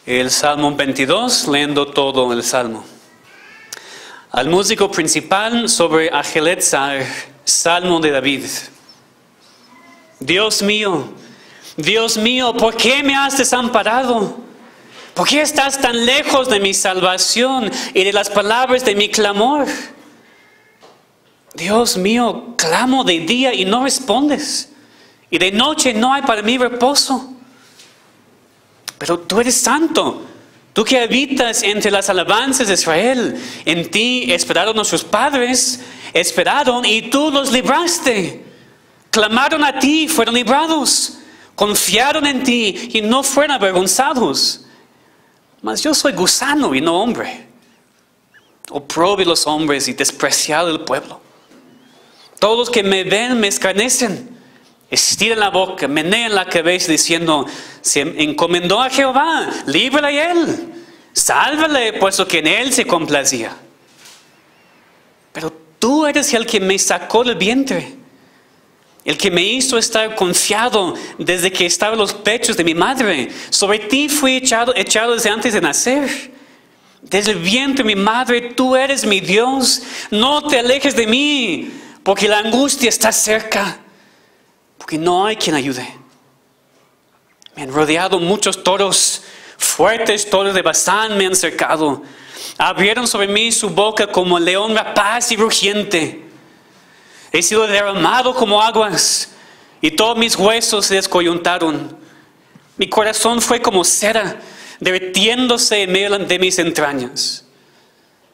el Salmo 22, leyendo todo el Salmo. Al músico principal sobre Ajeletzar, Salmo de David. Dios mío, ¿por qué me has desamparado? ¿Por qué estás tan lejos de mi salvación y de las palabras de mi clamor? Dios mío, clamo de día y no respondes, y de noche no hay para mí reposo. Pero tú eres santo, tú que habitas entre las alabanzas de Israel. En ti esperaron nuestros padres, esperaron y tú los libraste. Clamaron a ti, fueron librados. Confiaron en ti y no fueron avergonzados. Mas yo soy gusano y no hombre, oprobio los hombres y despreciado el pueblo. Todos los que me ven me escarnecen. Estiran la boca, menean la cabeza diciendo: se encomendó a Jehová, líbrale a él, sálvale, puesto que en él se complacía. Pero tú eres el que me sacó del vientre, el que me hizo estar confiado desde que estaba en los pechos de mi madre. Sobre ti fui echado desde antes de nacer. Desde el vientre de mi madre tú eres mi Dios. No te alejes de mí, porque la angustia está cerca, porque no hay quien ayude. Me han rodeado muchos toros, fuertes toros de Basán me han cercado. Abrieron sobre mí su boca como león rapaz y rugiente. He sido derramado como aguas, y todos mis huesos se descoyuntaron. Mi corazón fue como cera, derritiéndose en medio de mis entrañas.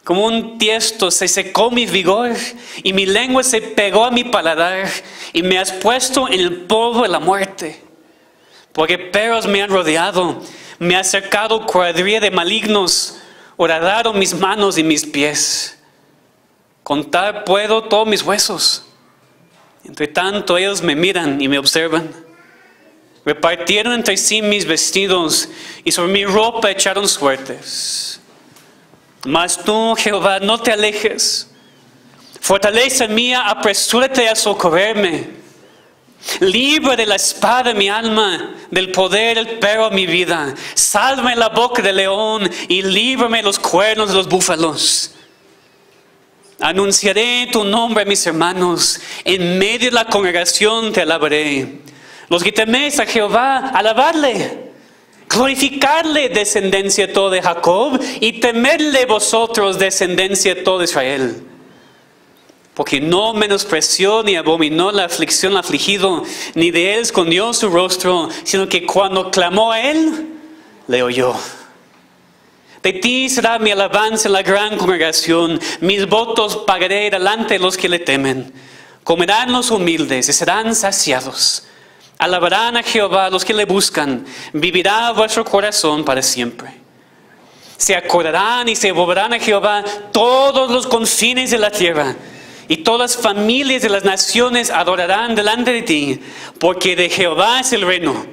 Como un tiesto se secó mi vigor, y mi lengua se pegó a mi paladar, y me has puesto en el polvo de la muerte. Porque perros me han rodeado, me ha cercado cuadrilla de malignos, horadaron mis manos y mis pies. Contar puedo todos mis huesos. Entre tanto ellos me miran y me observan. Repartieron entre sí mis vestidos, y sobre mi ropa echaron suertes. Mas tú, Jehová, no te alejes. Fortaleza mía, apresúrate a socorrerme. Libra de la espada mi alma, del poder del perro mi vida. Sálvame la boca del león y líbrame los cuernos de los búfalos. Anunciaré tu nombre a mis hermanos. En medio de la congregación te alabaré. Los que teméis a Jehová, alabadle. Glorificarle, descendencia toda de Jacob, y temerle vosotros, descendencia toda de Israel. Porque no menospreció ni abominó la aflicción al afligido, ni de él escondió su rostro, sino que cuando clamó a él, le oyó. De ti será mi alabanza en la gran congregación, mis votos pagaré delante de los que le temen. Comerán los humildes y serán saciados. Alabarán a Jehová los que le buscan, vivirá vuestro corazón para siempre. Se acordarán y se volverán a Jehová todos los confines de la tierra, y todas las familias de las naciones adorarán delante de ti, porque de Jehová es el reino,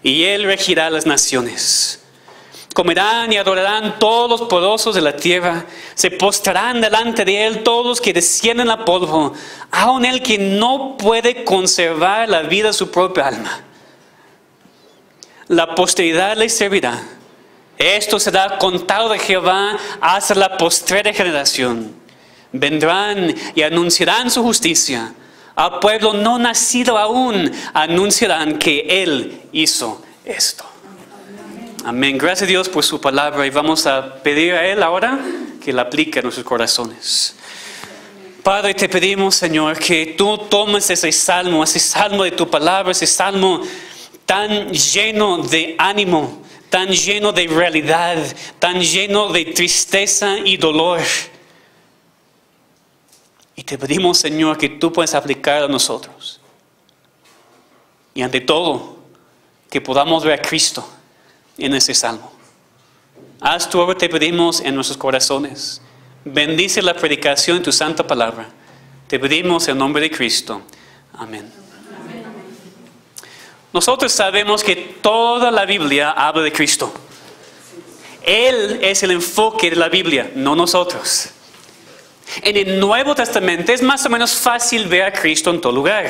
y él regirá las naciones. Comerán y adorarán todos los poderosos de la tierra, se postrarán delante de él todos los que descienden al polvo, aun el que no puede conservar la vida de su propia alma. La posteridad le servirá. Esto será contado de Jehová hasta la postrera generación. Vendrán y anunciarán su justicia. Al pueblo no nacido aún anunciarán que él hizo esto. Amén. Gracias a Dios por su palabra, y vamos a pedir a él ahora que la aplique a nuestros corazones. Padre, te pedimos, Señor, que tú tomes ese salmo de tu palabra, ese salmo tan lleno de ánimo, tan lleno de realidad, tan lleno de tristeza y dolor. Y te pedimos, Señor, que tú puedas aplicar a nosotros. Y ante todo, que podamos ver a Cristo en ese salmo. Haz tu obra, te pedimos, en nuestros corazones. Bendice la predicación de tu santa palabra. Te pedimos en nombre de Cristo. Amén. Amén. Nosotros sabemos que toda la Biblia habla de Cristo. Él es el enfoque de la Biblia, no nosotros. En el Nuevo Testamento es más o menos fácil ver a Cristo en todo lugar,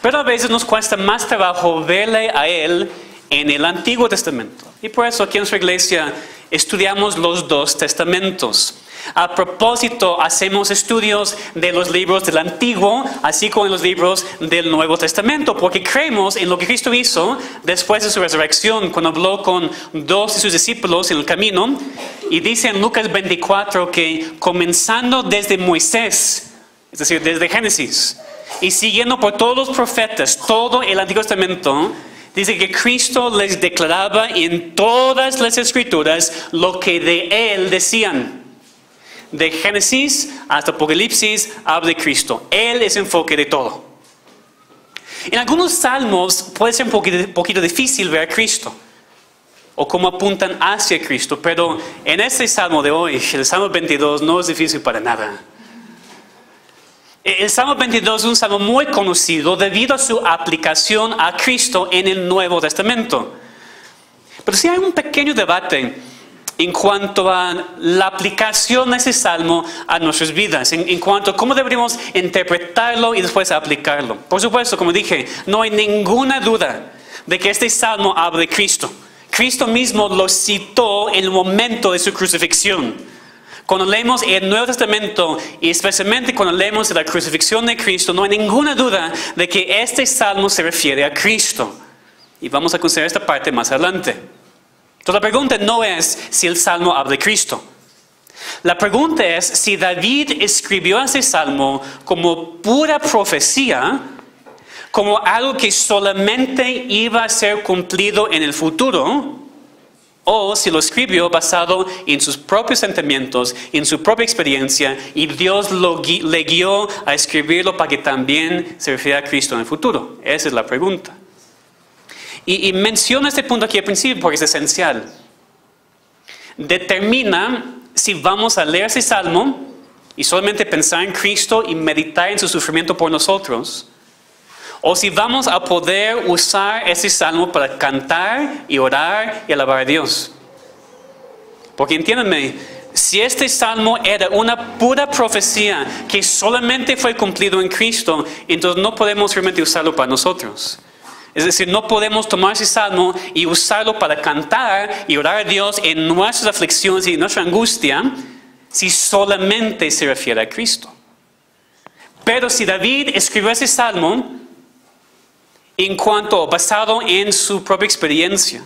pero a veces nos cuesta más trabajo verle a Él en el Antiguo Testamento. Y por eso aquí en nuestra iglesia estudiamos los dos testamentos. A propósito, hacemos estudios de los libros del Antiguo, así como de los libros del Nuevo Testamento, porque creemos en lo que Cristo hizo después de su resurrección, cuando habló con 2 de sus discípulos en el camino, y dice en Lucas 24 que comenzando desde Moisés, es decir, desde Génesis, y siguiendo por todos los profetas, todo el Antiguo Testamento, dice que Cristo les declaraba en todas las Escrituras lo que de Él decían. De Génesis hasta Apocalipsis habla de Cristo. Él es el enfoque de todo. En algunos salmos puede ser un poquito difícil ver a Cristo, o cómo apuntan hacia Cristo, pero en este salmo de hoy, el Salmo 22, no es difícil para nada. El Salmo 22 es un salmo muy conocido debido a su aplicación a Cristo en el Nuevo Testamento. Pero sí hay un pequeño debate en cuanto a la aplicación de ese salmo a nuestras vidas, en cuanto a cómo deberíamos interpretarlo y después aplicarlo. Por supuesto, como dije, no hay ninguna duda de que este salmo habla de Cristo. Cristo mismo lo citó en el momento de su crucifixión. Cuando leemos el Nuevo Testamento, y especialmente cuando leemos de la crucifixión de Cristo, no hay ninguna duda de que este salmo se refiere a Cristo. Y vamos a considerar esta parte más adelante. Entonces la pregunta no es si el salmo habla de Cristo. La pregunta es si David escribió ese salmo como pura profecía, como algo que solamente iba a ser cumplido en el futuro, o si lo escribió basado en sus propios sentimientos, en su propia experiencia, y Dios le guió a escribirlo para que también se refiera a Cristo en el futuro. Esa es la pregunta. Y menciono este punto aquí al principio porque es esencial. Determina si vamos a leer ese salmo y solamente pensar en Cristo y meditar en su sufrimiento por nosotros, o si vamos a poder usar ese salmo para cantar y orar y alabar a Dios. Porque entiéndanme, si este salmo era una pura profecía que solamente fue cumplido en Cristo, entonces no podemos realmente usarlo para nosotros. Es decir, no podemos tomar ese salmo y usarlo para cantar y orar a Dios en nuestras aflicciones y en nuestra angustia, si solamente se refiere a Cristo. Pero si David escribió ese salmo basado en su propia experiencia,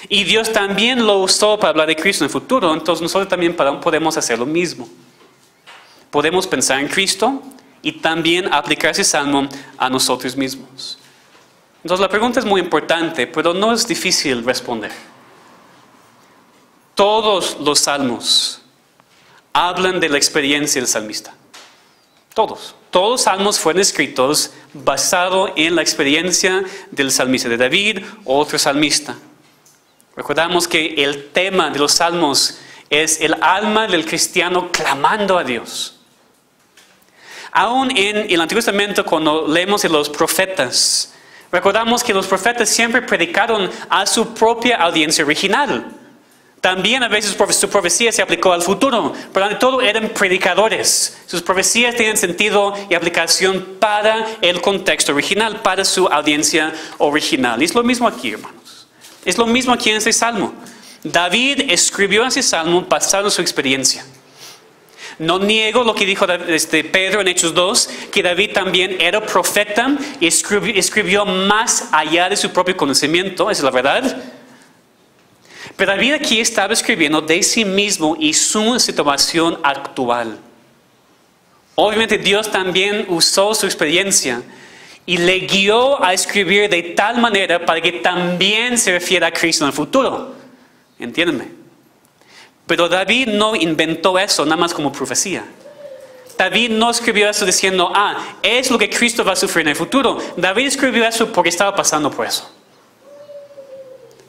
y Dios también lo usó para hablar de Cristo en el futuro, entonces nosotros también podemos hacer lo mismo. Podemos pensar en Cristo y también aplicar ese salmo a nosotros mismos. Entonces la pregunta es muy importante, pero no es difícil responder. Todos los salmos hablan de la experiencia del salmista. Todos los salmos fueron escritos basados en la experiencia del salmista, de David o otro salmista. Recordamos que el tema de los salmos es el alma del cristiano clamando a Dios. Aún en el Antiguo Testamento, cuando leemos de los profetas, recordamos que los profetas siempre predicaron a su propia audiencia original. También a veces su profecía se aplicó al futuro, pero ante todo eran predicadores. Sus profecías tienen sentido y aplicación para el contexto original, para su audiencia original. Y es lo mismo aquí, hermanos. Es lo mismo aquí en este salmo. David escribió ese salmo basado en su experiencia. No niego lo que dijo Pedro en Hechos 2, que David también era profeta y escribió más allá de su propio conocimiento, esa es la verdad. Pero David aquí estaba escribiendo de sí mismo y su situación actual. Obviamente Dios también usó su experiencia y le guió a escribir de tal manera para que también se refiera a Cristo en el futuro. Entiéndanme. Pero David no inventó eso nada más como profecía. David no escribió eso diciendo, es lo que Cristo va a sufrir en el futuro. David escribió eso porque estaba pasando por eso.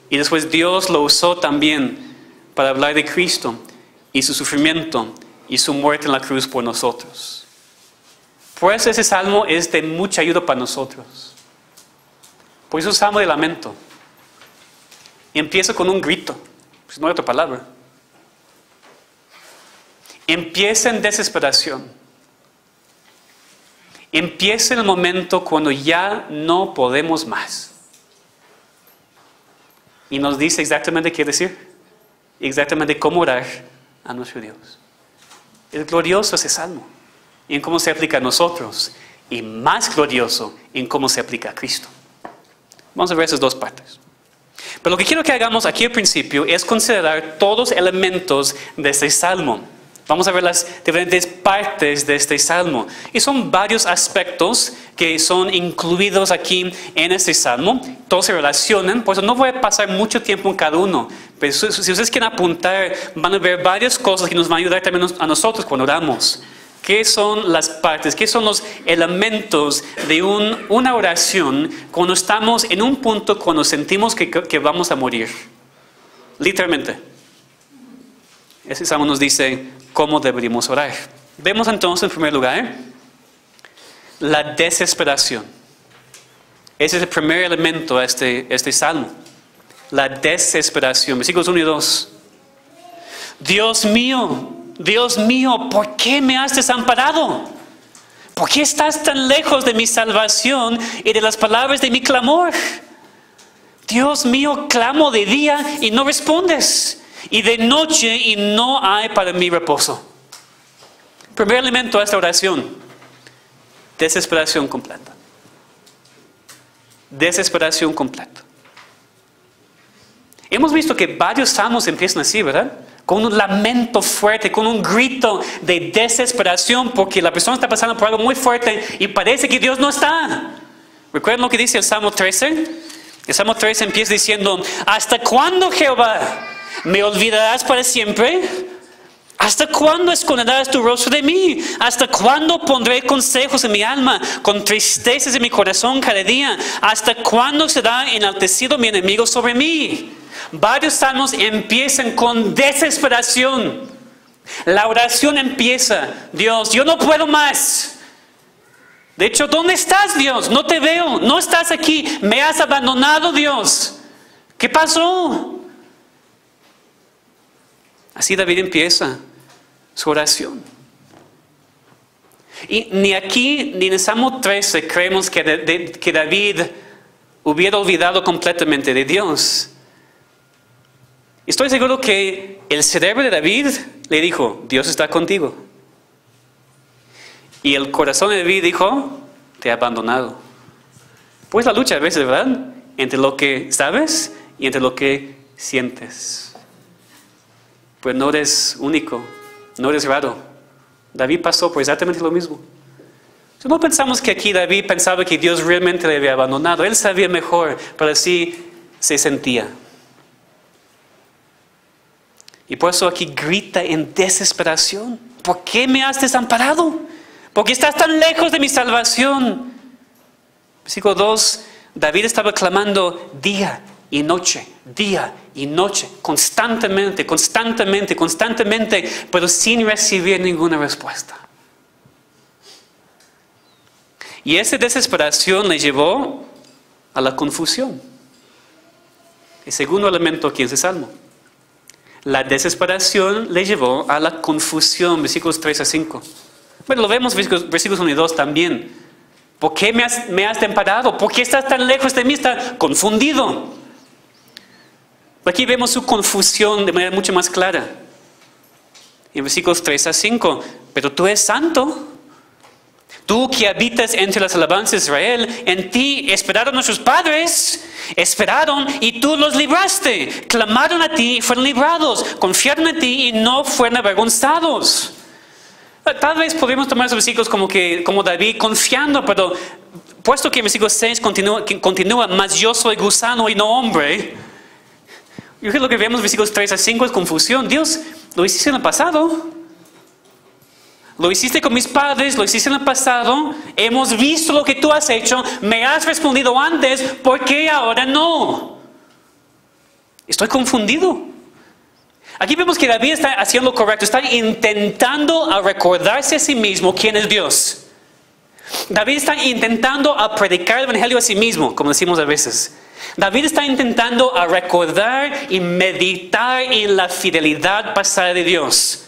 Y después Dios lo usó también para hablar de Cristo y su sufrimiento y su muerte en la cruz por nosotros. Por eso ese salmo es de mucha ayuda para nosotros. Por eso es un salmo de lamento. Y empieza con un grito, pues no hay otra palabra. Empieza en desesperación. Empieza en el momento cuando ya no podemos más. Y nos dice exactamente qué decir, exactamente cómo orar a nuestro Dios. Es glorioso ese salmo, y en cómo se aplica a nosotros, y más glorioso en cómo se aplica a Cristo. Vamos a ver esas dos partes. Pero lo que quiero que hagamos aquí al principio es considerar todos los elementos de este salmo. Vamos a ver las diferentes partes de este salmo. Y son varios aspectos que son incluidos aquí en este salmo. Todos se relacionan, por eso no voy a pasar mucho tiempo en cada uno. Pero si ustedes quieren apuntar, van a ver varias cosas que nos van a ayudar también a nosotros cuando oramos. ¿Qué son las partes? ¿Qué son los elementos de una oración cuando estamos en un punto, cuando sentimos que vamos a morir? Literalmente. Ese salmo nos dice cómo deberíamos orar. Vemos entonces en primer lugar la desesperación. Ese es el primer elemento de este salmo. La desesperación. Versículos 1 y 2. Dios mío, ¿por qué me has desamparado? ¿Por qué estás tan lejos de mi salvación y de las palabras de mi clamor? Dios mío, clamo de día y no respondes, y de noche y no hay para mí reposo. Primer elemento de esta oración: desesperación completa. Desesperación completa. Hemos visto que varios salmos empiezan así, ¿verdad? Con un lamento fuerte, con un grito de desesperación, porque la persona está pasando por algo muy fuerte y parece que Dios no está. ¿Recuerdan lo que dice el Salmo 13? El Salmo 13 empieza diciendo: ¿hasta cuándo, Jehová, me olvidarás para siempre? ¿Hasta cuándo esconderás tu rostro de mí? ¿Hasta cuándo pondré consejos en mi alma, con tristezas en mi corazón cada día? ¿Hasta cuándo será enaltecido mi enemigo sobre mí? Varios salmos empiezan con desesperación. La oración empieza: Dios, yo no puedo más. De hecho, ¿dónde estás, Dios? No te veo, no estás aquí. Me has abandonado, Dios. ¿Qué pasó? Así David empieza su oración. Y ni aquí ni en el Salmo 13 creemos que David hubiera olvidado completamente de Dios. Estoy seguro que el cerebro de David le dijo: Dios está contigo. Y el corazón de David dijo: te he abandonado. Pues la lucha a veces, ¿verdad? Entre lo que sabes y entre lo que sientes. Pues no eres único, no eres raro. David pasó por exactamente lo mismo. No pensamos que aquí David pensaba que Dios realmente le había abandonado. Él sabía mejor, pero así se sentía. Y por eso aquí grita en desesperación: ¿por qué me has desamparado? ¿Por qué estás tan lejos de mi salvación? Versículo 2, David estaba clamando día y noche, constantemente, pero sin recibir ninguna respuesta. Y esa desesperación le llevó a la confusión. El segundo elemento aquí en ese salmo. La desesperación le llevó a la confusión, versículos 3 a 5. Bueno, lo vemos versículos 1 y 2 también. ¿Por qué me has desamparado? ¿Por qué estás tan lejos de mí? Está confundido. Aquí vemos su confusión de manera mucho más clara. En versículos 3 a 5. Pero tú eres santo. Tú que habitas entre las alabanzas de Israel, en ti esperaron nuestros padres, esperaron y tú los libraste. Clamaron a ti y fueron librados. Confiaron en ti y no fueron avergonzados. Tal vez podríamos tomar esos versículos como David confiando, pero puesto que en versículo 6 continúa, mas yo soy gusano y no hombre. Yo creo que lo que vemos en versículos 3 a 5 es confusión. Dios, lo hiciste en el pasado. Lo hiciste con mis padres, lo hiciste en el pasado. Hemos visto lo que tú has hecho. Me has respondido antes, ¿por qué ahora no? Estoy confundido. Aquí vemos que David está haciendo lo correcto. Está intentando recordarse a sí mismo quién es Dios. David está intentando predicar el evangelio a sí mismo, como decimos a veces. David está intentando recordar y meditar en la fidelidad pasada de Dios.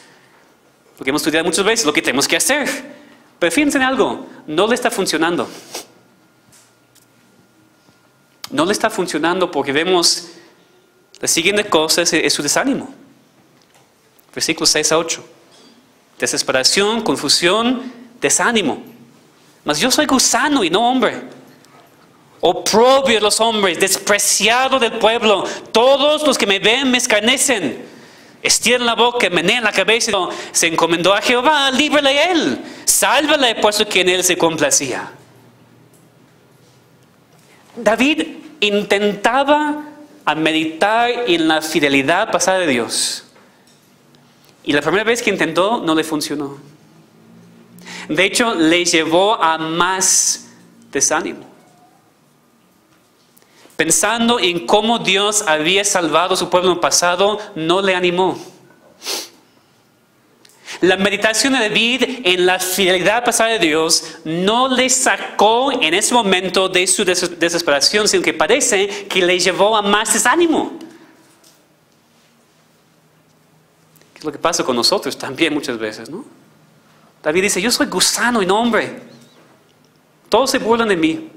Lo que hemos estudiado muchas veces, lo que tenemos que hacer. Pero fíjense en algo, no le está funcionando. No le está funcionando porque vemos La siguiente cosa es su desánimo. Versículos 6 a 8. Desesperación, confusión, desánimo. Mas yo soy gusano y no hombre. Oprobio de los hombres, despreciado del pueblo. Todos los que me ven me escarnecen. Estiran la boca, menean la cabeza. Se encomendó a Jehová, líbrale a él. Sálvale, puesto que en él se complacía. David intentaba meditar en la fidelidad pasada de Dios. Y la primera vez que intentó, no le funcionó. De hecho, le llevó a más desánimo. Pensando en cómo Dios había salvado a su pueblo en el pasado, no le animó. La meditación de David en la fidelidad pasada de Dios no le sacó en ese momento de su desesperación, sino que parece que le llevó a más desánimo. ¿Qué es lo que pasa con nosotros también muchas veces, no? David dice, yo soy gusano y no hombre. Todos se burlan de mí.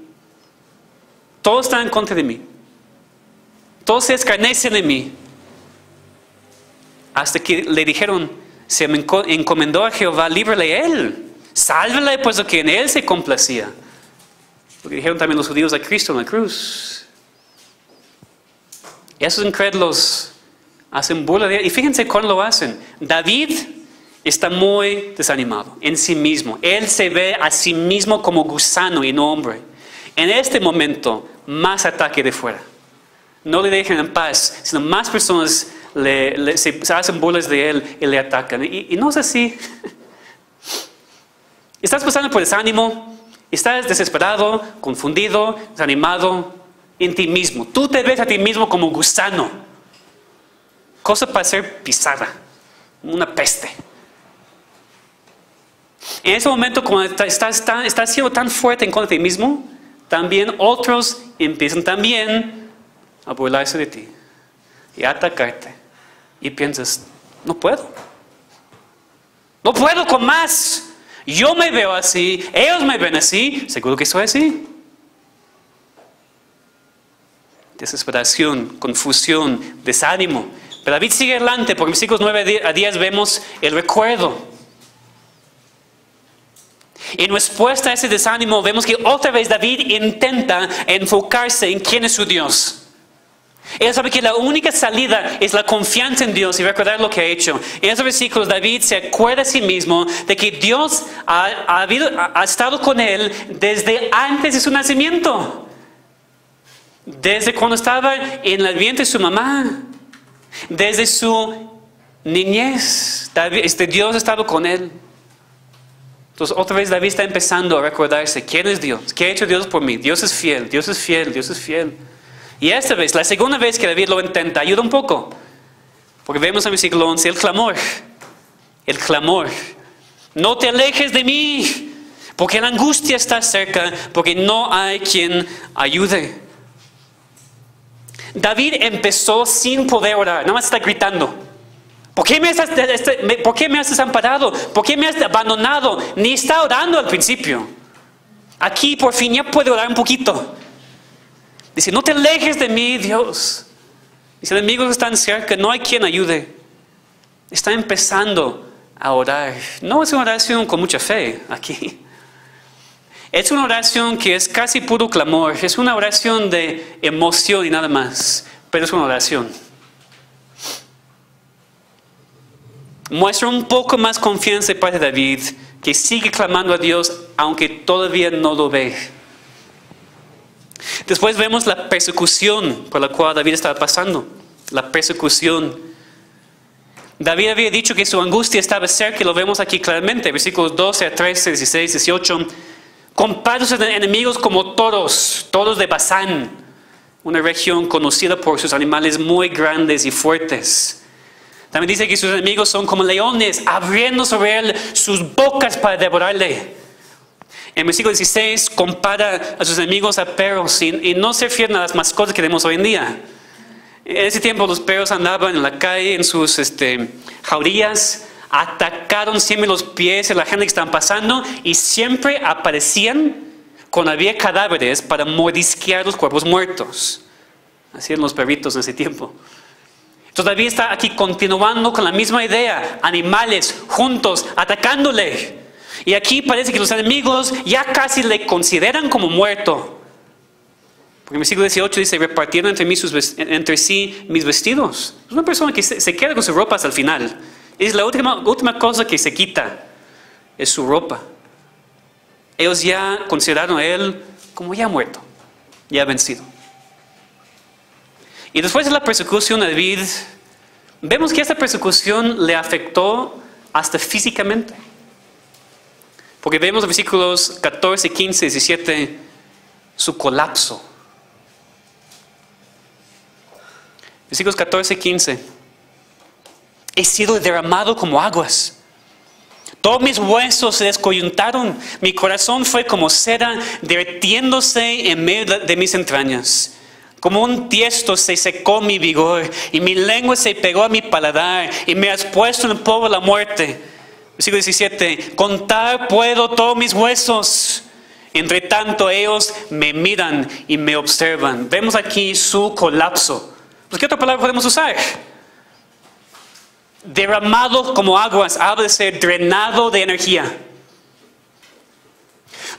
Todos están en contra de mí. Todos se escarnecen de mí. Hasta que le dijeron, se me encomendó a Jehová, líbrale a él. Sálvale, puesto que en él se complacía. Lo que dijeron también los judíos a Cristo en la cruz. Esos incrédulos hacen burla de él. Y fíjense cuándo lo hacen. David está muy desanimado en sí mismo. Él se ve a sí mismo como gusano y no hombre. En este momento, más ataque de fuera. No le dejan en paz, sino más personas se hacen burlas de él y le atacan. Y no es así. Estás pasando por desánimo, estás desesperado, confundido, desanimado en ti mismo. Tú te ves a ti mismo como gusano. Cosa para ser pisada, una peste. En ese momento, cuando estás siendo tan fuerte en contra de ti mismo, también otros empiezan también a burlarse de ti y a atacarte. Y piensas, no puedo. No puedo con más. Yo me veo así, ellos me ven así, seguro que soy así. Desesperación, confusión, desánimo. Pero David sigue adelante, porque en versículos 9 a 10 vemos el recuerdo. En respuesta a ese desánimo, vemos que otra vez David intenta enfocarse en quién es su Dios. Él sabe que la única salida es la confianza en Dios y recordar lo que ha hecho. En esos versículos David se acuerda a sí mismo de que Dios ha estado con él desde antes de su nacimiento. Desde cuando estaba en el vientre de su mamá. Desde su niñez. Dios ha estado con él. Entonces otra vez David está empezando a recordarse quién es Dios. ¿Qué ha hecho Dios por mí? Dios es fiel, Dios es fiel, Dios es fiel. Y esta vez, la segunda vez que David lo intenta, ayuda un poco. Porque vemos en el versículo 11 el clamor. El clamor. No te alejes de mí, porque la angustia está cerca, porque no hay quien ayude. David empezó sin poder orar, nada más está gritando. ¿Por qué me has desamparado? ¿Por qué me has abandonado? Ni está orando al principio. Aquí por fin ya puede orar un poquito. Dice, no te alejes de mí, Dios. Mis enemigos están cerca, no hay quien ayude. Está empezando a orar. No es una oración con mucha fe aquí. Es una oración que es casi puro clamor. Es una oración de emoción y nada más. Pero es una oración. Muestra un poco más confianza de parte de David, que sigue clamando a Dios aunque todavía no lo ve. Después vemos la persecución por la cual David estaba pasando. La persecución. David había dicho que su angustia estaba cerca, y lo vemos aquí claramente. Versículos 12 a 13, 16, 18. Compara a sus enemigos como toros de Basán, una región conocida por sus animales muy grandes y fuertes. También dice que sus enemigos son como leones, abriendo sobre él sus bocas para devorarle. En versículo 16 compara a sus enemigos a perros y no se refieren a las mascotas que tenemos hoy en día. En ese tiempo los perros andaban en la calle en sus jaurías, atacaron siempre los pies de la gente que estaban pasando y siempre aparecían cuando había cadáveres para mordisquear los cuerpos muertos. Así eran los perritos en ese tiempo. Todavía está aquí continuando con la misma idea. Animales juntos, atacándole. Y aquí parece que los enemigos ya casi le consideran como muerto. Porque en el versículo 18 dice, repartieron entre sí mis vestidos. Es una persona que se queda con sus ropas hasta el final. Es la última cosa que se quita. Es su ropa. Ellos ya consideraron a él como ya muerto. Ya vencido. Y después de la persecución a David, vemos que esta persecución le afectó hasta físicamente. Porque vemos en versículos 14, 15, 17 su colapso. Versículos 14, 15. He sido derramado como aguas. Todos mis huesos se descoyuntaron. Mi corazón fue como cera derritiéndose en medio de mis entrañas. Como un tiesto se secó mi vigor y mi lengua se pegó a mi paladar y me has puesto en el polvo de la muerte. Versículo 17. Contar puedo todos mis huesos. Entre tanto ellos me miran y me observan. Vemos aquí su colapso. Pues, ¿qué otra palabra podemos usar? Derramado como aguas, habla de ser drenado de energía.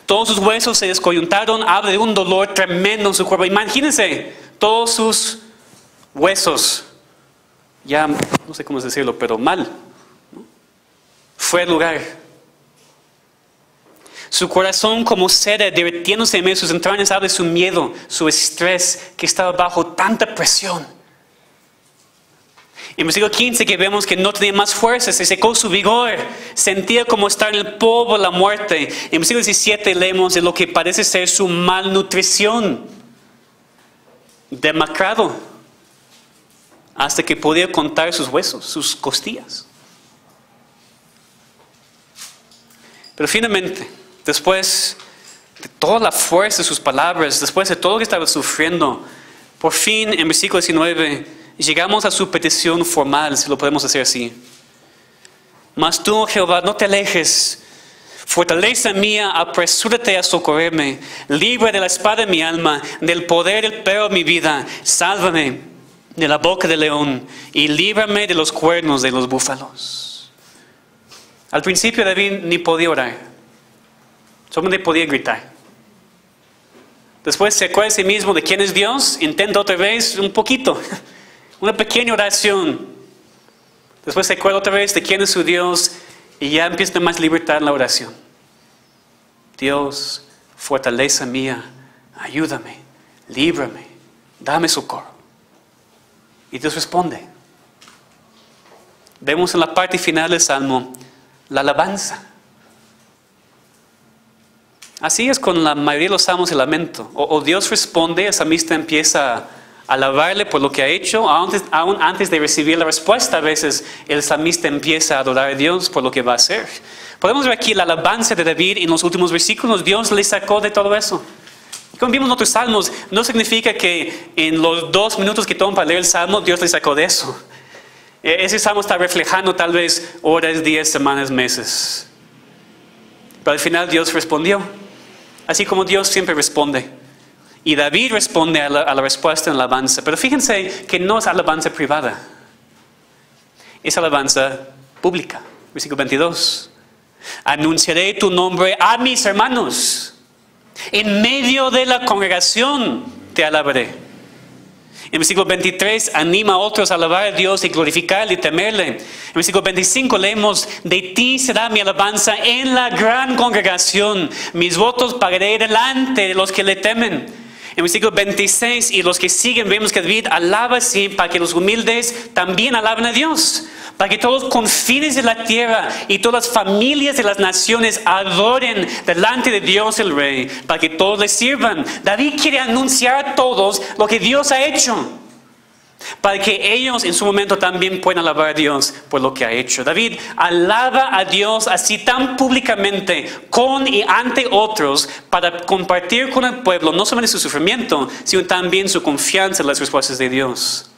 Todos sus huesos se descoyuntaron, habla de un dolor tremendo en su cuerpo. Imagínense, todos sus huesos, ya no sé cómo decirlo, pero mal, ¿no? Fue el lugar. Su corazón como cera derritiéndose en medio de sus entrañas, habla de su miedo, su estrés, que estaba bajo tanta presión. En versículo 15 que vemos que no tenía más fuerza, se secó su vigor, sentía como estar en el polvo de la muerte. En versículo 17 leemos de lo que parece ser su malnutrición, demacrado, hasta que podía contar sus huesos, sus costillas. Pero finalmente, después de toda la fuerza de sus palabras, después de todo lo que estaba sufriendo, por fin en versículo 19, llegamos a su petición formal, si lo podemos hacer así. Mas tú, Jehová, no te alejes. Fortaleza mía, apresúrate a socorrerme. Libra de la espada de mi alma, del poder del perro de mi vida. Sálvame de la boca del león y líbrame de los cuernos de los búfalos. Al principio David ni podía orar. Solamente podía gritar. Después se acuerda de sí mismo de quién es Dios. Intenta otra vez un poquito. Una pequeña oración. Después se acuerda otra vez de quién es su Dios y ya empieza a tener más libertad en la oración. Dios, fortaleza mía, ayúdame, líbrame, dame socorro. Y Dios responde. Vemos en la parte final del Salmo la alabanza. Así es con la mayoría de los salmos de lamento. O Dios responde, el salmista empieza a alabarle por lo que ha hecho, aún antes de recibir la respuesta. A veces el salmista empieza a adorar a Dios por lo que va a hacer. Podemos ver aquí la alabanza de David en los últimos versículos. Dios le sacó de todo eso. Como vimos en otros salmos, no significa que en los 2 minutos que toman para leer el salmo, Dios le sacó de eso. Ese salmo está reflejando tal vez horas, días, semanas, meses. Pero al final Dios respondió. Así como Dios siempre responde. Y David responde a la respuesta en alabanza. Pero fíjense que no es alabanza privada. Es alabanza pública. Versículo 22. Anunciaré tu nombre a mis hermanos. En medio de la congregación te alabaré. En versículo 23, anima a otros a alabar a Dios y glorificarle y temerle. En versículo 25 leemos, de ti será mi alabanza en la gran congregación. Mis votos pagaré delante de los que le temen. En versículo 26 y los que siguen vemos que David alaba así para que los humildes también alaben a Dios. Para que todos los confines de la tierra y todas las familias de las naciones adoren delante de Dios el Rey. Para que todos le sirvan. David quiere anunciar a todos lo que Dios ha hecho. Para que ellos en su momento también puedan alabar a Dios por lo que ha hecho. David alaba a Dios así tan públicamente con y ante otros para compartir con el pueblo no solamente su sufrimiento, sino también su confianza en las respuestas de Dios.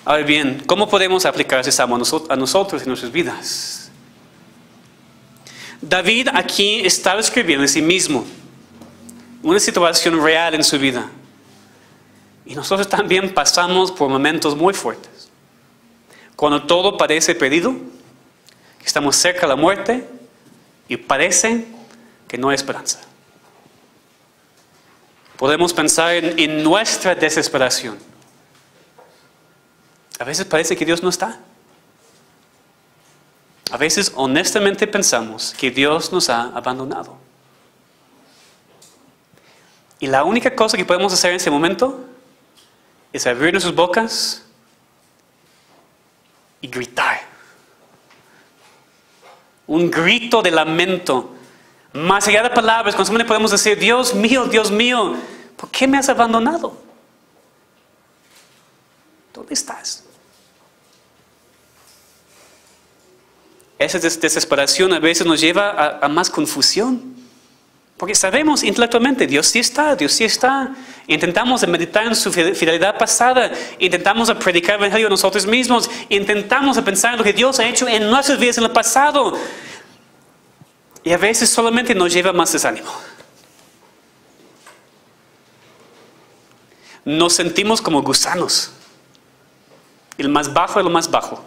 Ahora bien, ¿cómo podemos aplicar ese salmo a nosotros en nuestras vidas? David aquí estaba escribiendo de sí mismo una situación real en su vida. Y nosotros también pasamos por momentos muy fuertes. Cuando todo parece perdido, que estamos cerca de la muerte y parece que no hay esperanza. Podemos pensar en nuestra desesperación. A veces parece que Dios no está. A veces honestamente pensamos que Dios nos ha abandonado. Y la única cosa que podemos hacer en ese momento es abrir nuestras bocas y gritar. Un grito de lamento. Más allá de palabras, cuando solamente podemos decir, Dios mío, ¿por qué me has abandonado? ¿Dónde estás? Esa desesperación a veces nos lleva a más confusión. Porque sabemos intelectualmente, Dios sí está. Intentamos meditar en su fidelidad pasada. Intentamos predicar el evangelio a nosotros mismos. Intentamos pensar en lo que Dios ha hecho en nuestras vidas en el pasado. Y a veces solamente nos lleva más desánimo. Nos sentimos como gusanos. El más bajo de lo más bajo.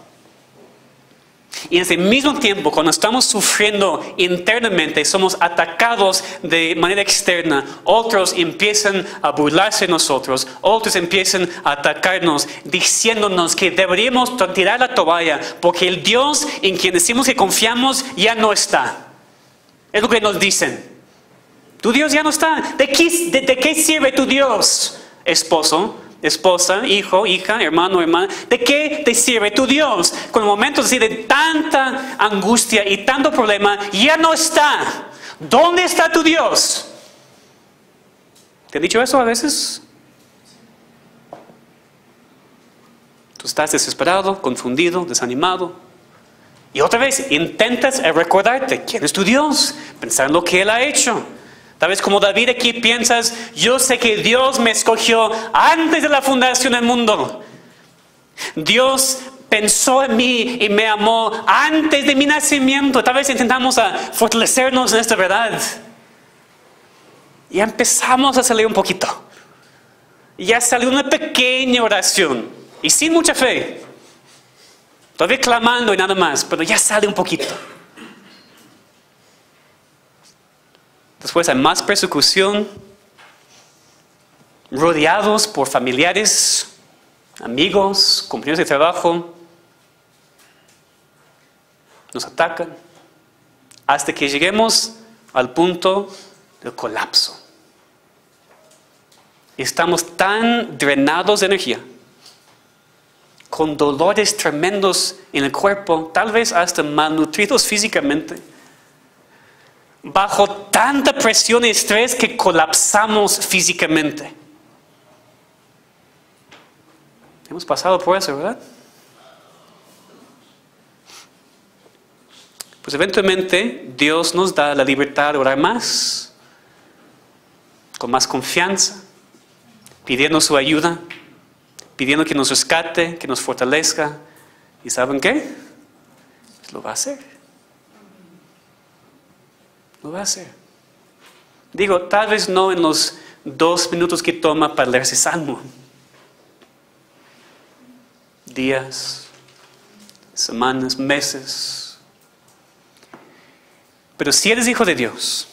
Y en ese mismo tiempo, cuando estamos sufriendo internamente, somos atacados de manera externa. Otros empiezan a burlarse de nosotros. Otros empiezan a atacarnos, diciéndonos que deberíamos tirar la toalla, porque el Dios en quien decimos que confiamos ya no está. Es lo que nos dicen. Tu Dios ya no está. ¿De qué sirve tu Dios? Esposo, esposa, hijo, hija, hermano, hermana. ¿De qué te sirve tu Dios? Con momentos así de tanta angustia y tanto problema, ya no está. ¿Dónde está tu Dios? ¿Te han dicho eso a veces? Tú estás desesperado, confundido, desanimado. Y otra vez intentas recordarte quién es tu Dios, pensar en lo que Él ha hecho. Tal vez como David aquí piensas, yo sé que Dios me escogió antes de la fundación del mundo. Dios pensó en mí y me amó antes de mi nacimiento. Tal vez intentamos fortalecernos en esta verdad. Y empezamos a salir un poquito. Ya salió una pequeña oración y sin mucha fe. Todavía clamando y nada más, pero ya sale un poquito. Después hay más persecución, rodeados por familiares, amigos, compañeros de trabajo. Nos atacan hasta que lleguemos al punto del colapso. Estamos tan drenados de energía, con dolores tremendos en el cuerpo, tal vez hasta malnutridos físicamente, bajo tanta presión y estrés que colapsamos físicamente. Hemos pasado por eso, ¿verdad? Pues eventualmente Dios nos da la libertad de orar más, con más confianza, pidiendo su ayuda, pidiendo que nos rescate, que nos fortalezca. ¿Y saben qué? Pues lo va a hacer. Lo va a hacer. Digo, tal vez no en los 2 minutos que toma para leer ese salmo. Días, semanas, meses. Pero si eres hijo de Dios,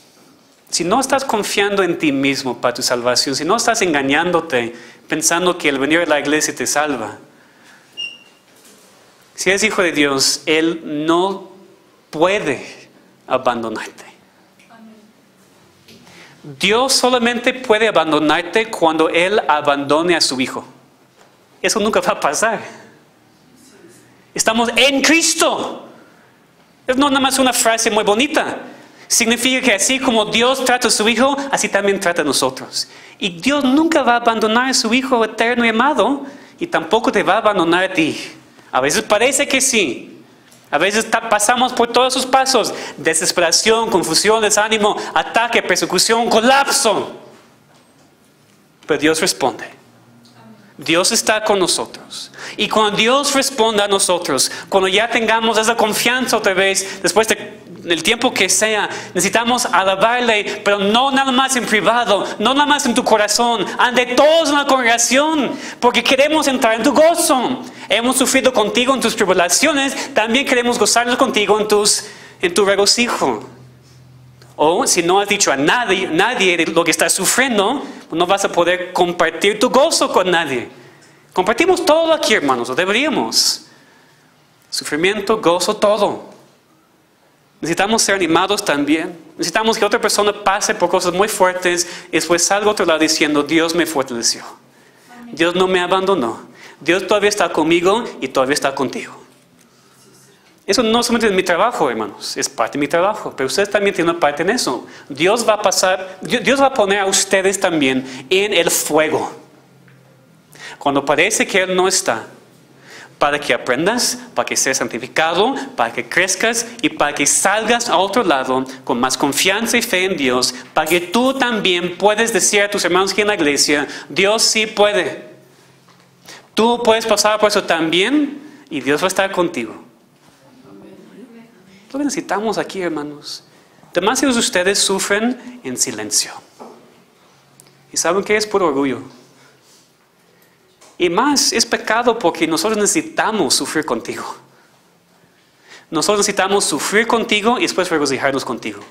si no estás confiando en ti mismo para tu salvación, si no estás engañándote, pensando que el venir a la iglesia te salva. Si eres hijo de Dios, Él no puede abandonarte. Dios solamente puede abandonarte cuando Él abandone a su Hijo. Eso nunca va a pasar. Estamos en Cristo. Es no nada más una frase muy bonita. Significa que así como Dios trata a su Hijo, así también trata a nosotros. Y Dios nunca va a abandonar a su Hijo eterno y amado, y tampoco te va a abandonar a ti. A veces parece que sí. A veces pasamos por todos sus pasos: desesperación, confusión, desánimo, ataque, persecución, colapso. Pero Dios responde. Dios está con nosotros. Y cuando Dios responda a nosotros, cuando ya tengamos esa confianza otra vez, después de el tiempo que sea, necesitamos alabarle, pero no nada más en privado, no nada más en tu corazón, ante todos en la congregación, porque queremos entrar en tu gozo. Hemos sufrido contigo en tus tribulaciones, también queremos gozarnos contigo en tu regocijo. O si no has dicho a nadie de lo que estás sufriendo, no vas a poder compartir tu gozo con nadie. Compartimos todo aquí, hermanos, o deberíamos. Sufrimiento, gozo, todo. Necesitamos ser animados también. Necesitamos que otra persona pase por cosas muy fuertes y después salga a otro lado diciendo, Dios me fortaleció. Dios no me abandonó. Dios todavía está conmigo y todavía está contigo. Eso no solamente es mi trabajo, hermanos, es parte de mi trabajo, pero ustedes también tienen una parte en eso. Dios va a poner a ustedes también en el fuego. Cuando parece que Él no está, para que aprendas, para que seas santificado, para que crezcas y para que salgas a otro lado con más confianza y fe en Dios, para que tú también puedes decir a tus hermanos aquí en la iglesia, Dios sí puede. Tú puedes pasar por eso también y Dios va a estar contigo. Lo que necesitamos aquí, hermanos. Demasiados de ustedes sufren en silencio. ¿Y saben qué es? Por orgullo. Y más, es pecado porque nosotros necesitamos sufrir contigo. Nosotros necesitamos sufrir contigo y después regocijarnos contigo.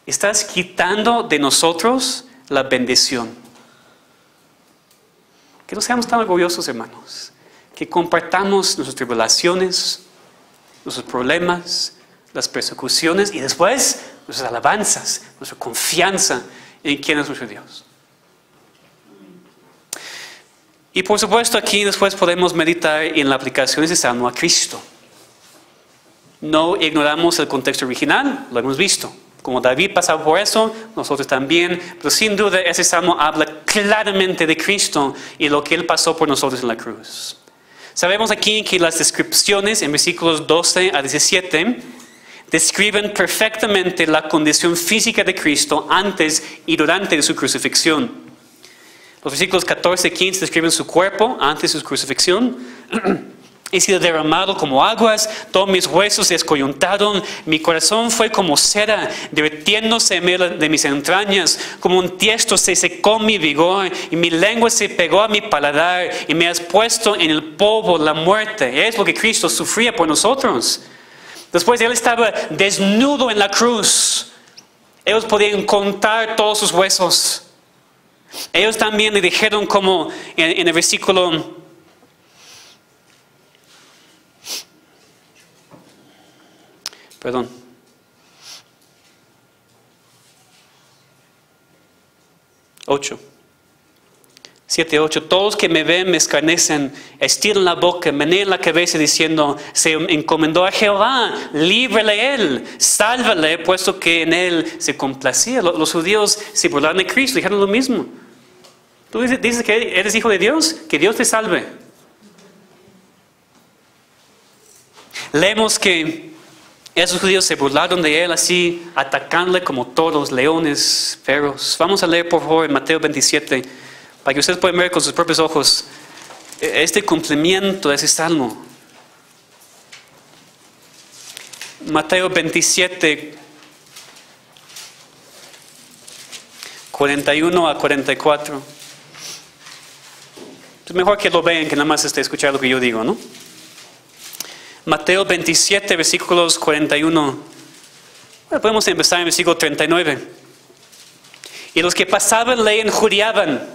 Estás quitando de nosotros la bendición. Que no seamos tan orgullosos, hermanos. Que compartamos nuestras tribulaciones, nuestros problemas, las persecuciones y después nuestras alabanzas, nuestra confianza en quién es nuestro Dios. Y por supuesto aquí después podemos meditar en la aplicación de ese salmo a Cristo. No ignoramos el contexto original, lo hemos visto. Como David pasaba por eso, nosotros también. Pero sin duda ese salmo habla claramente de Cristo y lo que Él pasó por nosotros en la cruz. Sabemos aquí que las descripciones en versículos 12 a 17 describen perfectamente la condición física de Cristo antes y durante de su crucifixión. Los versículos 14 y 15 describen su cuerpo antes de su crucifixión. He sido derramado como aguas, todos mis huesos se descoyuntaron, mi corazón fue como cera, derritiéndose en medio de mis entrañas, como un tiesto se secó mi vigor, y mi lengua se pegó a mi paladar, y me has puesto en el polvo la muerte. Es lo que Cristo sufría por nosotros. Después Él estaba desnudo en la cruz. Ellos podían contar todos sus huesos. Ellos también le dijeron como en el versículo 7:8. Todos que me ven me escarnecen, estiran la boca, menean la cabeza diciendo, se encomendó a Jehová, líbrele Él, sálvale, puesto que en Él se complacía. Los judíos se burlaron de Cristo, dijeron lo mismo. Tú dices que eres hijo de Dios, que Dios te salve. Leemos que esos judíos se burlaron de Él así, atacándole como toros, leones, feroz. Vamos a leer por favor en Mateo 27, para que ustedes puedan ver con sus propios ojos este cumplimiento de ese salmo. Mateo 27, 41 a 44. Es mejor que lo vean que nada más escuchando lo que yo digo, ¿no? Mateo 27, versículos 41. Bueno, podemos empezar en versículo 39. Y los que pasaban le injuriaban,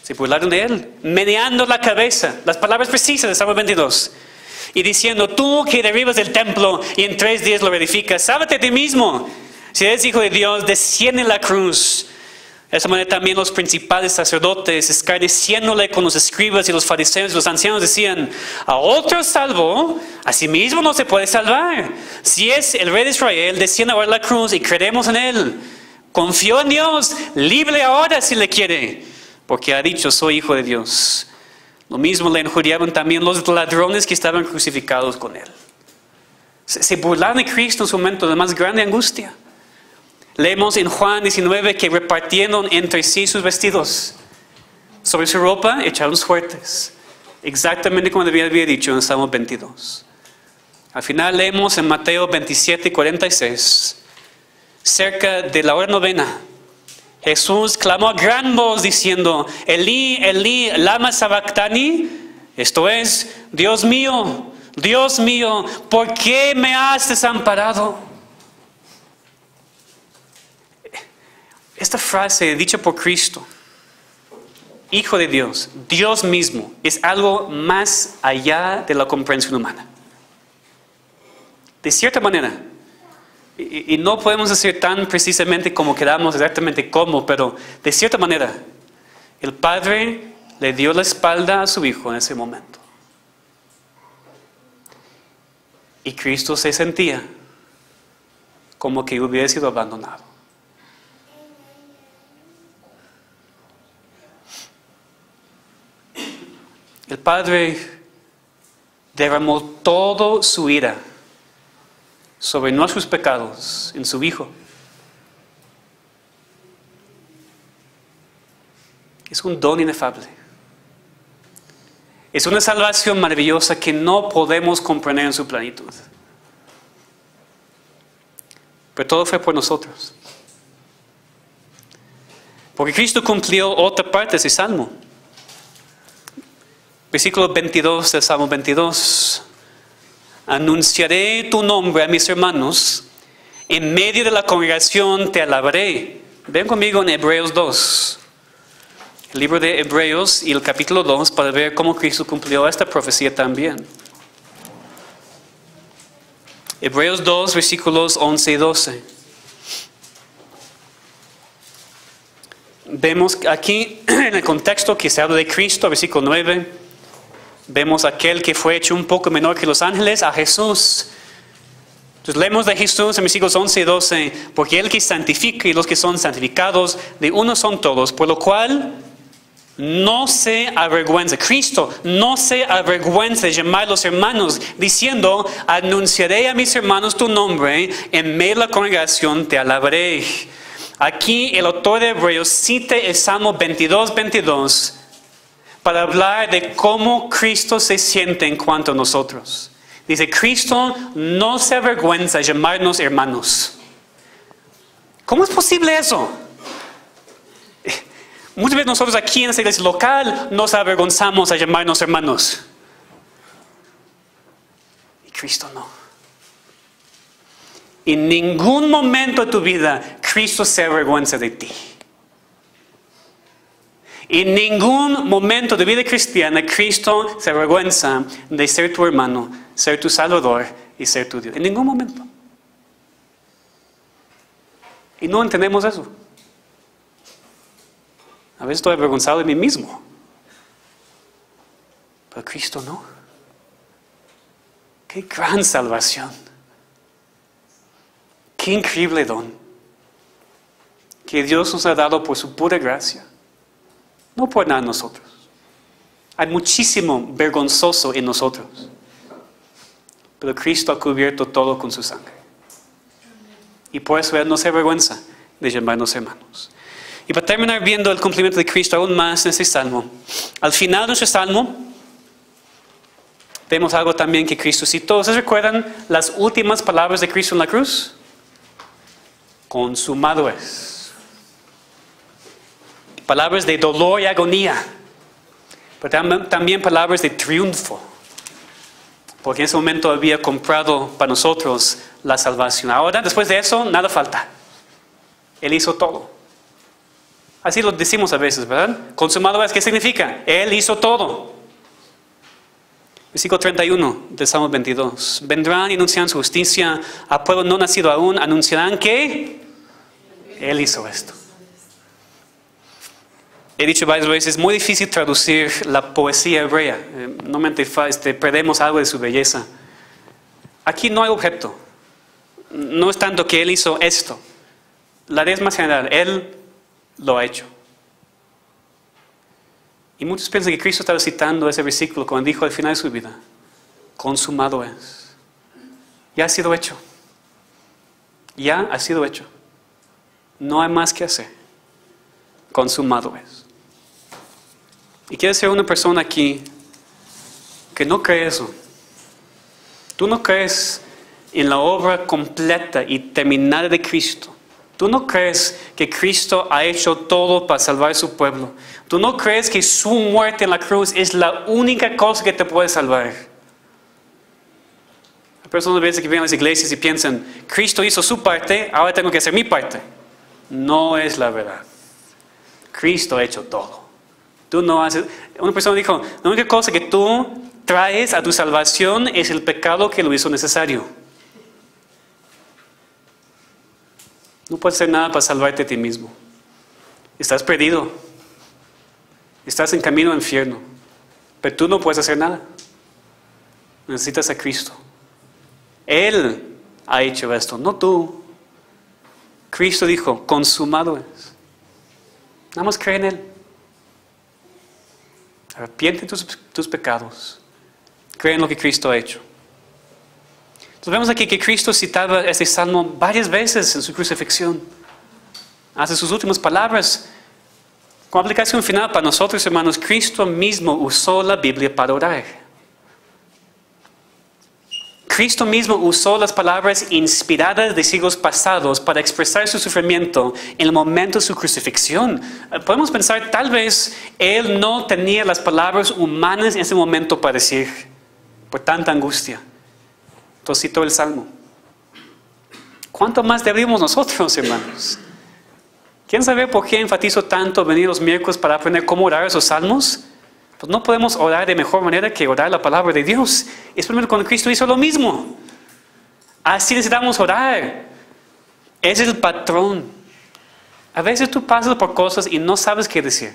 se burlaron de Él, meneando la cabeza. Las palabras precisas de Salmo 22. Y diciendo, tú que derribas el templo y en 3 días lo reedificas, sálvate a ti mismo. Si eres hijo de Dios, desciende la cruz. De esa manera también los principales sacerdotes, escarneciéndole con los escribas y los fariseos y los ancianos, decían, a otro salvo, a sí mismo no se puede salvar. Si es el rey de Israel, desciende ahora la cruz y creeremos en Él. Confió en Dios, libre ahora si le quiere, porque ha dicho, soy hijo de Dios. Lo mismo le injuriaban también los ladrones que estaban crucificados con Él. Se burlaron de Cristo en su momento de más grande angustia. Leemos en Juan 19 que repartieron entre sí sus vestidos. Sobre su ropa echaron suertes. Exactamente como David había dicho en Salmo 22. Al final leemos en Mateo 27 y 46, cerca de la hora novena, Jesús clamó a gran voz diciendo, Elí, Elí, lama sabactani, esto es, Dios mío, ¿por qué me has desamparado? Esta frase dicha por Cristo, Hijo de Dios, Dios mismo, es algo más allá de la comprensión humana. De cierta manera, y no podemos decir tan precisamente como queramos, exactamente cómo, pero de cierta manera, el Padre le dio la espalda a su Hijo en ese momento. Y Cristo se sentía como que hubiera sido abandonado. El Padre derramó toda su ira sobre nuestros pecados en su Hijo. Es un don inefable. Es una salvación maravillosa que no podemos comprender en su plenitud. Pero todo fue por nosotros. Porque Cristo cumplió otra parte de ese salmo. Versículo 22 del Salmo 22. Anunciaré tu nombre a mis hermanos. En medio de la congregación te alabaré. Ven conmigo en Hebreos 2. El libro de Hebreos y el capítulo 2 para ver cómo Cristo cumplió esta profecía también. Hebreos 2, versículos 11 y 12. Vemos aquí en el contexto que se habla de Cristo, versículo 9. Vemos aquel que fue hecho un poco menor que los ángeles, a Jesús. Entonces leemos de Jesús en versículos 11 y 12. Porque el que santifica y los que son santificados, de uno son todos. Por lo cual no se avergüenza. Cristo no se avergüenza de llamar a los hermanos, diciendo, anunciaré a mis hermanos tu nombre, en medio de la congregación te alabaré. Aquí el autor de Hebreos cita el Salmo 22 para hablar de cómo Cristo se siente en cuanto a nosotros. Dice, Cristo no se avergüenza de llamarnos hermanos. ¿Cómo es posible eso? Muchas veces nosotros aquí en esta iglesia local nos avergonzamos a llamarnos hermanos. Y Cristo no. En ningún momento de tu vida Cristo se avergüenza de ti. En ningún momento de vida cristiana Cristo se avergüenza de ser tu hermano, ser tu salvador y ser tu Dios. En ningún momento. Y no entendemos eso. A veces estoy avergonzado de mí mismo. Pero Cristo no. Qué gran salvación. Qué increíble don. Que Dios nos ha dado por su pura gracia. No por nada nosotros. Hay muchísimo vergonzoso en nosotros. Pero Cristo ha cubierto todo con su sangre. Y por eso Él no se avergüenza de llamarnos hermanos. Y para terminar viendo el cumplimiento de Cristo aún más en este salmo. Al final de nuestro salmo, vemos algo también que Cristo citó. ¿Ustedes recuerdan las últimas palabras de Cristo en la cruz? Consumado es. Palabras de dolor y agonía, pero también palabras de triunfo, porque en ese momento había comprado para nosotros la salvación. Ahora, después de eso, nada falta. Él hizo todo. Así lo decimos a veces, ¿verdad? Consumado es, ¿qué significa? Él hizo todo. Versículo 31 del Salmo 22. Vendrán y anunciarán su justicia a pueblo no nacido aún, anunciarán que Él hizo esto. He dicho varias veces, es muy difícil traducir la poesía hebrea. Normalmente perdemos algo de su belleza. Aquí no hay objeto. No es tanto que Él hizo esto. La idea es más general. Él lo ha hecho. Y muchos piensan que Cristo estaba citando ese versículo cuando dijo al final de su vida, consumado es. Ya ha sido hecho. Ya ha sido hecho. No hay más que hacer. Consumado es. Y quiero ser una persona aquí que no cree eso. Tú no crees en la obra completa y terminada de Cristo. Tú no crees que Cristo ha hecho todo para salvar a su pueblo. Tú no crees que su muerte en la cruz es la única cosa que te puede salvar. Hay personas a veces que vienen a las iglesias y piensan, Cristo hizo su parte, ahora tengo que hacer mi parte. No es la verdad. Cristo ha hecho todo. Tú no haces. Una persona dijo, la única cosa que tú traes a tu salvación es el pecado que lo hizo necesario. No puedes hacer nada para salvarte a ti mismo. Estás perdido. Estás en camino al infierno. Pero tú no puedes hacer nada. Necesitas a Cristo. Él ha hecho esto, no tú. Cristo dijo, consumado es. Nada más cree en Él. Arrepiente tus pecados. Cree en lo que Cristo ha hecho. Entonces vemos aquí que Cristo citaba este salmo varias veces en su crucifixión. Hace sus últimas palabras. Con aplicación final para nosotros, hermanos, Cristo mismo usó la Biblia para orar. Cristo mismo usó las palabras inspiradas de siglos pasados para expresar su sufrimiento en el momento de su crucifixión. Podemos pensar, tal vez Él no tenía las palabras humanas en ese momento para decir, por tanta angustia. Entonces citó el Salmo. ¿Cuánto más deberíamos nosotros, hermanos? ¿Quieren saber por qué enfatizo tanto venir los miércoles para aprender cómo orar esos salmos? Pues no podemos orar de mejor manera que orar la palabra de Dios. Especialmente cuando Cristo hizo lo mismo. Así necesitamos orar. Ese es el patrón. A veces tú pasas por cosas y no sabes qué decir.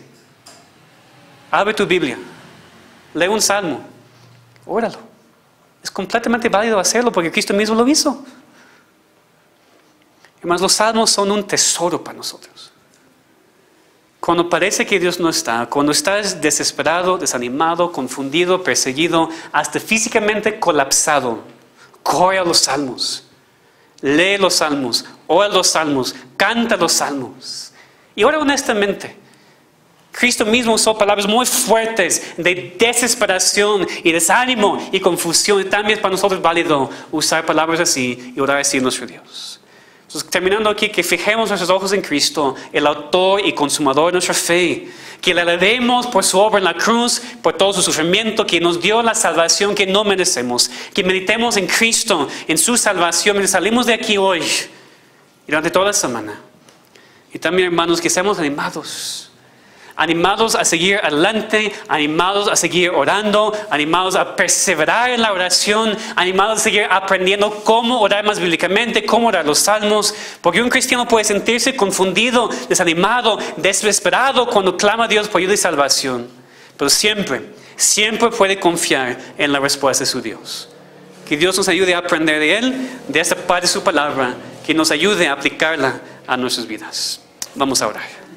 Abre tu Biblia. Lee un salmo. Óralo. Es completamente válido hacerlo porque Cristo mismo lo hizo. Además, los salmos son un tesoro para nosotros. Cuando parece que Dios no está, cuando estás desesperado, desanimado, confundido, perseguido, hasta físicamente colapsado, corre a los salmos. Lee los salmos, ora los salmos, canta los salmos. Y ahora honestamente, Cristo mismo usó palabras muy fuertes de desesperación y desánimo y confusión. Y también es para nosotros válido usar palabras así y orar así a nuestro Dios. Entonces, terminando aquí, que fijemos nuestros ojos en Cristo, el autor y consumador de nuestra fe. Que le alabemos por su obra en la cruz, por todo su sufrimiento, que nos dio la salvación que no merecemos. Que meditemos en Cristo, en su salvación, mientras salimos de aquí hoy y durante toda la semana. Y también, hermanos, que seamos animados. Animados a seguir adelante, animados a seguir orando, animados a perseverar en la oración, animados a seguir aprendiendo cómo orar más bíblicamente, cómo orar los salmos, porque un cristiano puede sentirse confundido, desanimado, desesperado cuando clama a Dios por ayuda y salvación, pero siempre puede confiar en la respuesta de su Dios. Que Dios nos ayude a aprender de Él, de esta parte de su palabra, que nos ayude a aplicarla a nuestras vidas. Vamos a orar.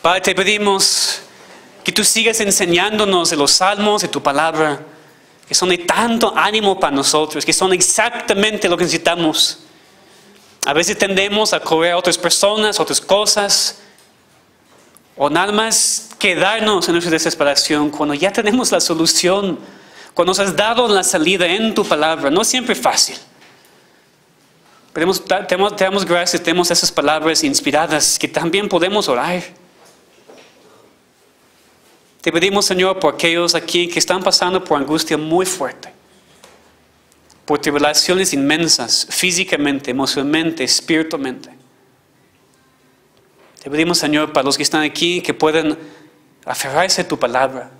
Padre, te pedimos que tú sigas enseñándonos de los salmos, de tu palabra, que son de tanto ánimo para nosotros, que son exactamente lo que necesitamos. A veces tendemos a correr a otras personas, otras cosas, o nada más quedarnos en nuestra desesperación cuando ya tenemos la solución, cuando nos has dado la salida en tu palabra. No es siempre fácil. Pero te damos gracias, tenemos esas palabras inspiradas que también podemos orar. Te pedimos, Señor, por aquellos aquí que están pasando por angustia muy fuerte, por tribulaciones inmensas, físicamente, emocionalmente, espiritualmente. Te pedimos, Señor, para los que están aquí, que puedan aferrarse a tu palabra,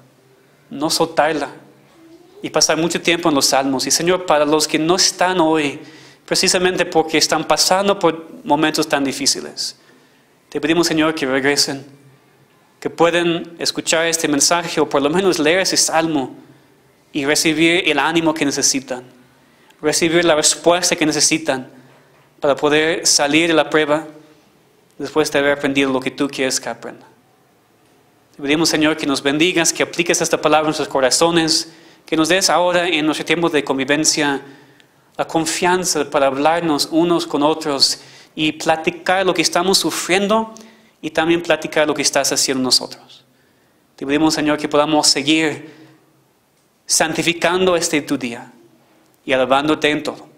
no soltarla y pasar mucho tiempo en los salmos. Y, Señor, para los que no están hoy, precisamente porque están pasando por momentos tan difíciles, te pedimos, Señor, que regresen, que pueden escuchar este mensaje o por lo menos leer ese salmo y recibir el ánimo que necesitan, recibir la respuesta que necesitan para poder salir de la prueba después de haber aprendido lo que tú quieres que aprendan. Te pedimos, Señor, que nos bendigas, que apliques esta palabra en nuestros corazones, que nos des ahora en nuestro tiempo de convivencia la confianza para hablarnos unos con otros y platicar lo que estamos sufriendo y también platicar lo que estás haciendo nosotros. Te pedimos, Señor, que podamos seguir santificando este tu día y alabándote en todo.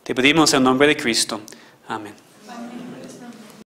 Te pedimos en nombre de Cristo. Amén.